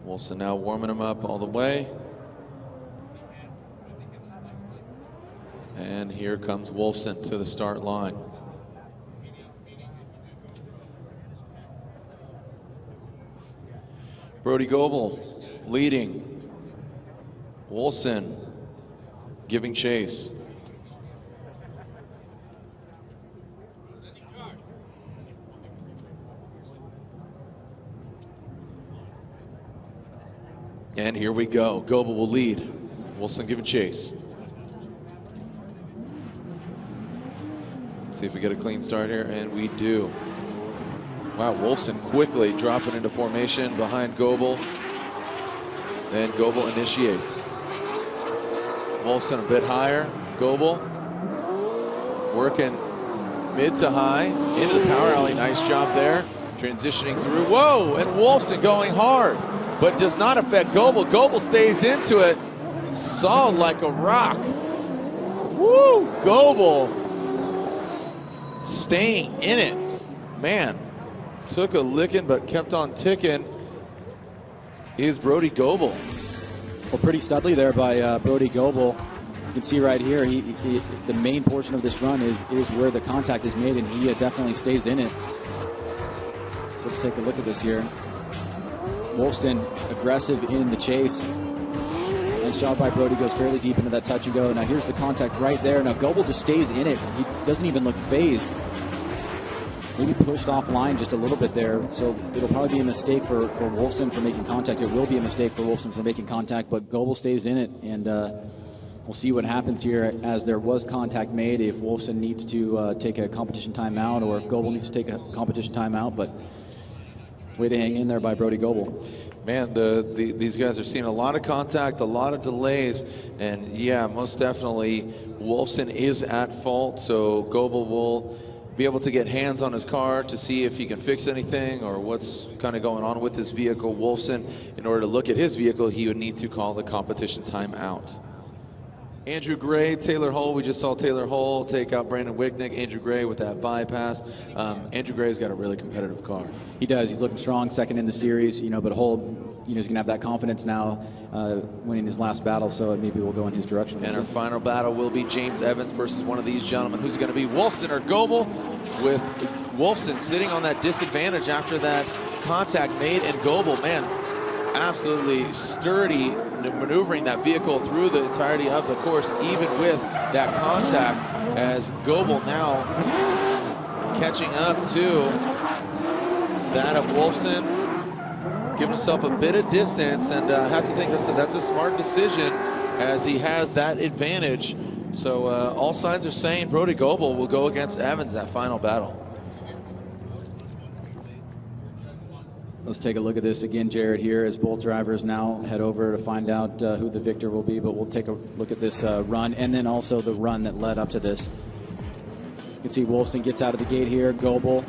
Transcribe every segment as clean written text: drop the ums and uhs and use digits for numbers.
Wolfson now warming him up all the way. And here comes Wolfson to the start line. Brody Goble leading. Wolfson giving chase. And here we go. Goble will lead. Wolfson giving chase. See if we get a clean start here, and we do. Wow, Wolfson quickly dropping into formation behind Goble. And Goble initiates. Wolfson a bit higher. Goble working mid to high into the power alley. Nice job there. Transitioning through. Whoa, and Wolfson going hard, but does not affect Goble. Goble stays into it. Solid like a rock. Woo, Goble staying in it. Man, took a licking but kept on ticking. Is Brody Goble. Well, pretty studly there by Brody Goble. You can see right here, the main portion of this run is where the contact is made, and he definitely stays in it. So let's take a look at this here. Wolfson aggressive in the chase. Nice job by Brody, goes fairly deep into that touch and go. Now here's the contact right there. Now Goble just stays in it. He doesn't even look phased. Maybe pushed offline just a little bit there. So it'll probably be a mistake for Wolfson for making contact. It will be a mistake for Wolfson for making contact, but Goble stays in it, and we'll see what happens here as there was contact made, if Wolfson needs to take a competition timeout or if Goble needs to take a competition timeout. But way to hang in there by Brody Goble. Man, these guys are seeing a lot of contact, a lot of delays, and yeah, most definitely Wolfson is at fault, so Goble will be able to get hands on his car to see if he can fix anything or what's kind of going on with his vehicle. Wolfson, in order to look at his vehicle, he would need to call the competition timeout. Andrew Gray, Taylor Hull. We just saw Taylor Hull take out Brandon Wicknick. Andrew Gray with that bypass. Andrew Gray's got a really competitive car. He does. He's looking strong, second in the series. But Hull, he's going to have that confidence now, winning his last battle. So maybe we'll go in his direction. And our final battle will be James Evans versus one of these gentlemen. Who's it going to be, Wolfson or Goble? With Wolfson sitting on that disadvantage after that contact made, and Goble, man, absolutely sturdy, maneuvering that vehicle through the entirety of the course, even with that contact, as Goble now catching up to that of Wolfson, giving himself a bit of distance, and I have to think that's a smart decision as he has that advantage. So all signs are saying Brody Goble will go against Evans that final battle. Let's take a look at this again, Jared, here as both drivers now head over to find out who the victor will be, but we'll take a look at this run and then also the run that led up to this. You can see Wolfson gets out of the gate here. Goble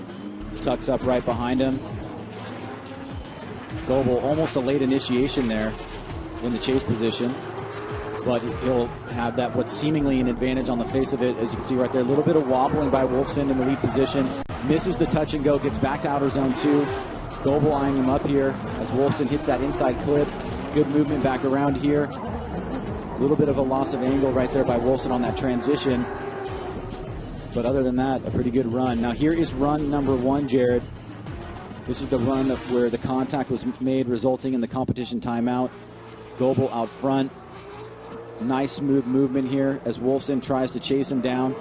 tucks up right behind him. Goble almost a late initiation there in the chase position, but he'll have that what's seemingly an advantage on the face of it, as you can see right there. A little bit of wobbling by Wolfson in the lead position. Misses the touch and go, gets back to outer zone 2. Goble eyeing him up here as Wolfson hits that inside clip. Good movement back around here. A little bit of a loss of angle right there by Wolfson on that transition. But other than that, a pretty good run. Now here is run number 1, Jared. This is the run where the contact was made, resulting in the competition timeout. Goble out front. Nice smooth movement here as Wolfson tries to chase him down.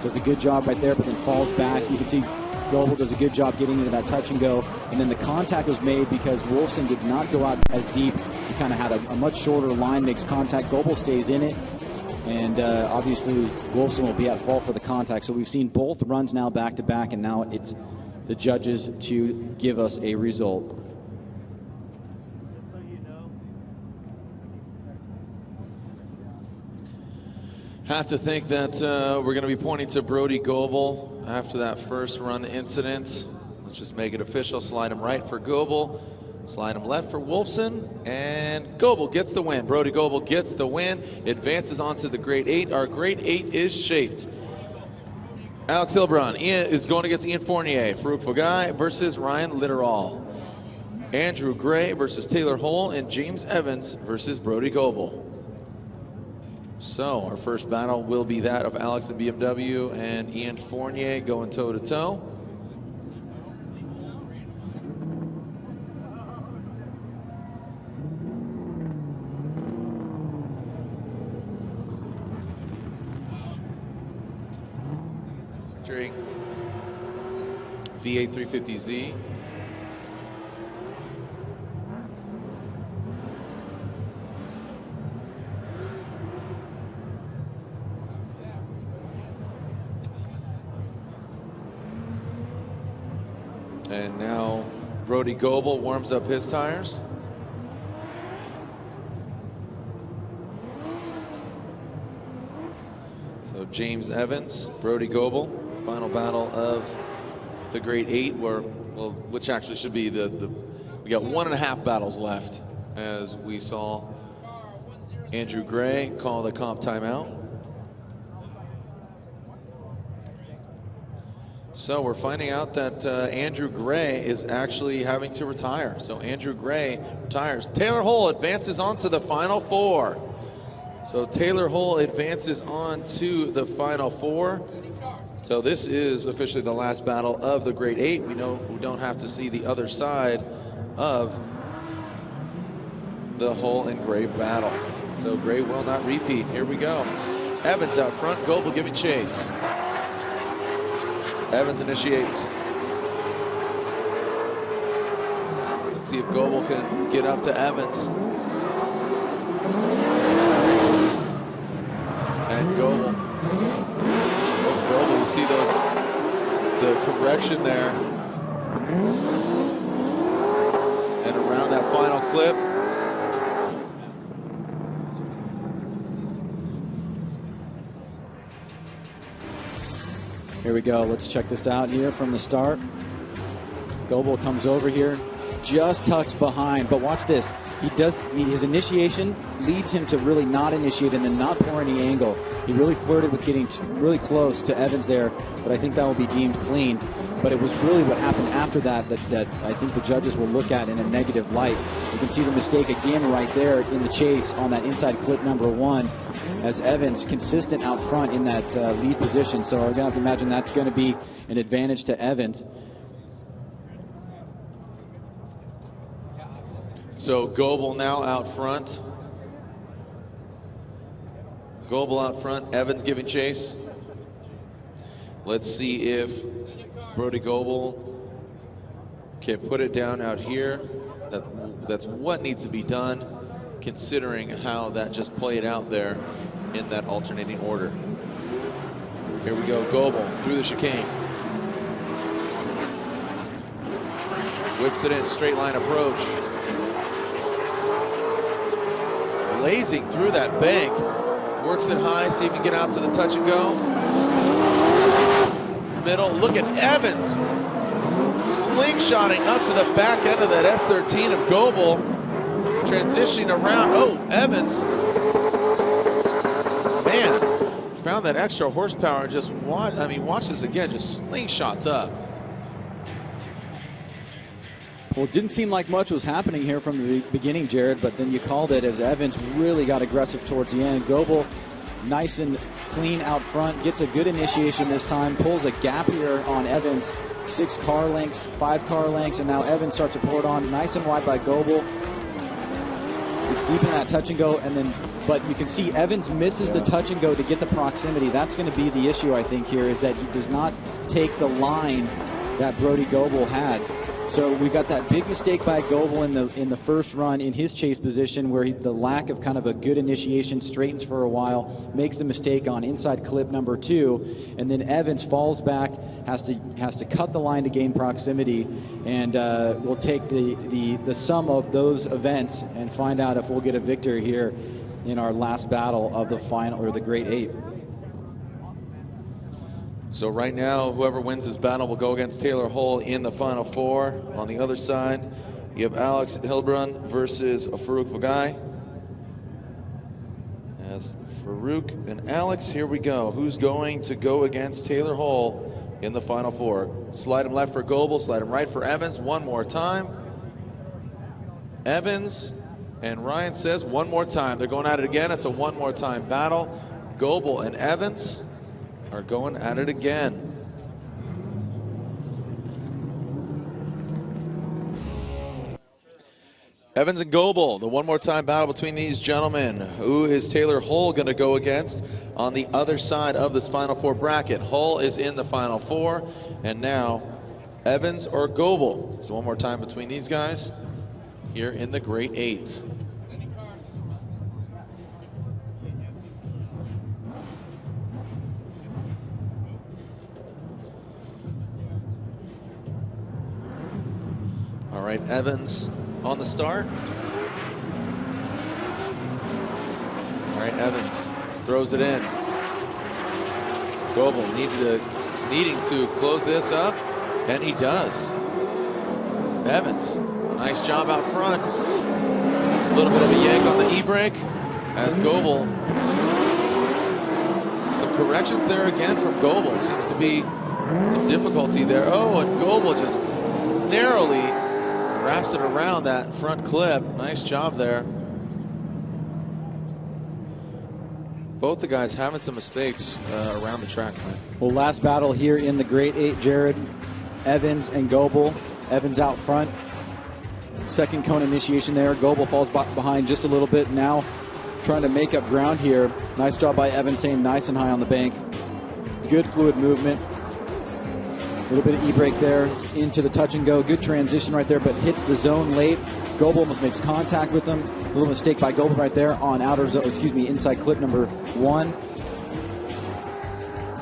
Does a good job right there, but then falls back. You can see Goble does a good job getting into that touch and go, and then the contact was made because Wolfson did not go out as deep. He kind of had a much shorter line, makes contact. Goble stays in it, and obviously Wolfson will be at fault for the contact. So we've seen both runs now back to back, and now it's the judges to give us a result. Have to think that we're going to be pointing to Brody Goble after that first run incident. Let's just make it official. Slide him right for Goble. Slide him left for Wolfson. And Goble gets the win. Brody Goble gets the win. Advances on to the Grade 8. Our Grade 8 is shaped. Alex Hilbron is going against Ian Fournier. Farouk Fogai versus Ryan Litterall. Andrew Gray versus Taylor Hole, and James Evans versus Brody Goble. So our first battle will be that of Alex and BMW and Ian Fournier going toe-to-toe. Featuring V8 350Z. And now Brody Goble warms up his tires. So James Evans, Brody Goble, final battle of the Great Eight, which actually should be we got 1.5 battles left, as we saw Andrew Gray call the comp timeout. So we're finding out that Andrew Gray is actually having to retire. So Andrew Gray retires. Taylor Hole advances on to the Final Four. So Taylor Hole advances on to the Final Four. So this is officially the last battle of the Great Eight. We know we don't have to see the other side of the Hole and Gray battle. So Gray will not repeat. Here we go. Evans out front, Goble giving chase. Evans initiates. Let's see if Goble can get up to Evans. And Goble, you see the correction there. And around that final clip. Here we go. Let's check this out here from the start. Goble comes over here, just tucks behind, but watch this. His initiation leads him to really not initiate and then not pour any angle. He really flirted with getting really close to Evans there, but I think that will be deemed clean. But it was really what happened after that I think the judges will look at in a negative light. You can see the mistake again right there in the chase on that inside clip number 1, as Evans consistent out front in that lead position. So we're going to have to imagine that's going to be an advantage to Evans. So Goble now out front. Goble out front, Evans giving chase. Let's see if Brody Goble can put it down out here. That's what needs to be done, considering how that just played out there in that alternating order. Here we go, Goble through the chicane. Whips it in, straight line approach. Blazing through that bank. Works it high, see if he can get out to the touch and go. Middle, look at Evans. Slingshotting up to the back end of that S13 of Goble. Transitioning around, oh, Evans. Man, found that extra horsepower. Just watch this again, just slingshots up. Well, it didn't seem like much was happening here from the beginning, Jared, but then you called it as Evans really got aggressive towards the end. Goble, nice and clean out front, gets a good initiation this time, pulls a gap here on Evans, 6 car lengths, 5 car lengths, and now Evans starts to pour it on, nice and wide by Goble. It's deep in that touch and go, but you can see Evans misses the touch and go to get the proximity. That's going to be the issue, I think, here, is that he does not take the line that Brody Goble had. So we've got that big mistake by Goble in the first run in his chase position, where the lack of kind of a good initiation, straightens for a while, makes the mistake on inside clip number 2, and then Evans falls back, has to cut the line to gain proximity, and we'll take the sum of those events and find out if we'll get a victor here in our last battle of the final, or the Great Eight. So right now, whoever wins this battle will go against Taylor Hole in the Final Four. On the other side, you have Alex Hilbrun versus Farouk Vagai. As Farouk and Alex, here we go. Who's going to go against Taylor Hole in the Final Four? Slide him left for Goble, slide him right for Evans. One more time. Evans, and Ryan says one more time. They're going at it again. It's a one more time battle. Goble and Evans are going at it again. Evans and Goble, the one more time battle between these gentlemen. Who is Taylor Hull going to go against on the other side of this Final Four bracket? Hull is in the Final Four, and now Evans or Goble. So one more time between these guys here in the Great Eight. All right, Evans on the start. All right, Evans throws it in. Goble needing to close this up, and he does. Evans, nice job out front. A little bit of a yank on the e-brake as Goble. Some corrections there again from Goble. Seems to be some difficulty there. Oh, and Goble just narrowly wraps it around that front clip. Nice job there. Both the guys having some mistakes around the track. Well, last battle here in the Great Eight, Jared. Evans and Goble. Evans out front. Second cone initiation there. Goble falls behind just a little bit. Now trying to make up ground here. Nice job by Evans, staying nice and high on the bank. Good fluid movement. A little bit of e-brake there into the touch and go. Good transition right there, but hits the zone late. Goble almost makes contact with him. A little mistake by Goble right there on inside clip number 1.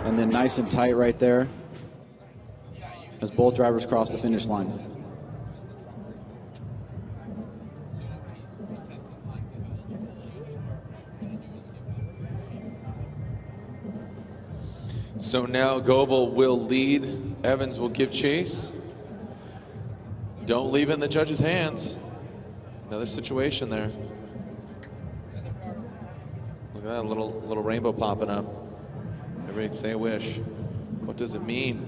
And then nice and tight right there as both drivers cross the finish line. So now Goble will lead. Evans will give chase. Don't leave it in the judge's hands. Another situation there. Look at that little rainbow popping up. Everybody say a wish. What does it mean?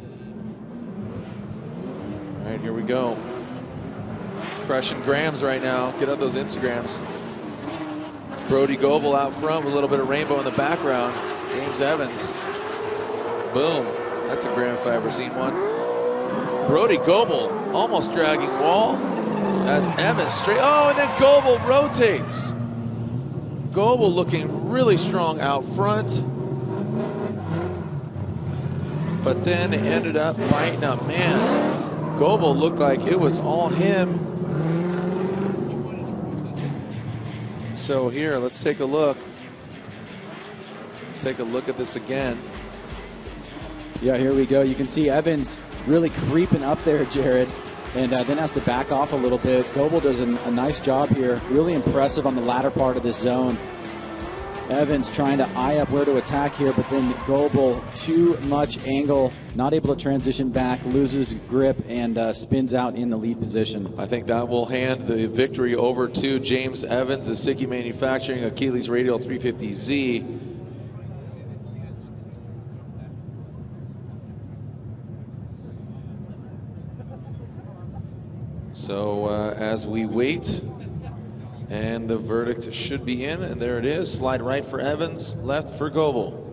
All right, here we go. Crushing grams right now. Get out those Instagrams. Brody Goble out front with a little bit of rainbow in the background. James Evans. Boom. That's a gram if I ever seen one. Brody Goble almost dragging wall as Evans straight. Oh, and then Goble rotates. Goble looking really strong out front. But then it ended up biting up. Man, Goble looked like it was all him. So here, let's take a look. Take a look at this again. Yeah, here we go. You can see Evans really creeping up there, Jared, and then has to back off a little bit. Goble does a nice job here. Really impressive on the latter part of this zone. Evans trying to eye up where to attack here, but then Goble, too much angle, not able to transition back, loses grip, and spins out in the lead position. I think that will hand the victory over to James Evans, the Sickie Manufacturing Achilles Radial 350Z. So as we wait, and the verdict should be in, and there it is. Slide right for Evans, left for Goble.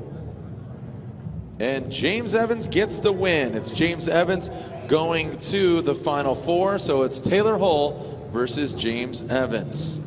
And James Evans gets the win. It's James Evans going to the Final Four, so it's Taylor Hull versus James Evans.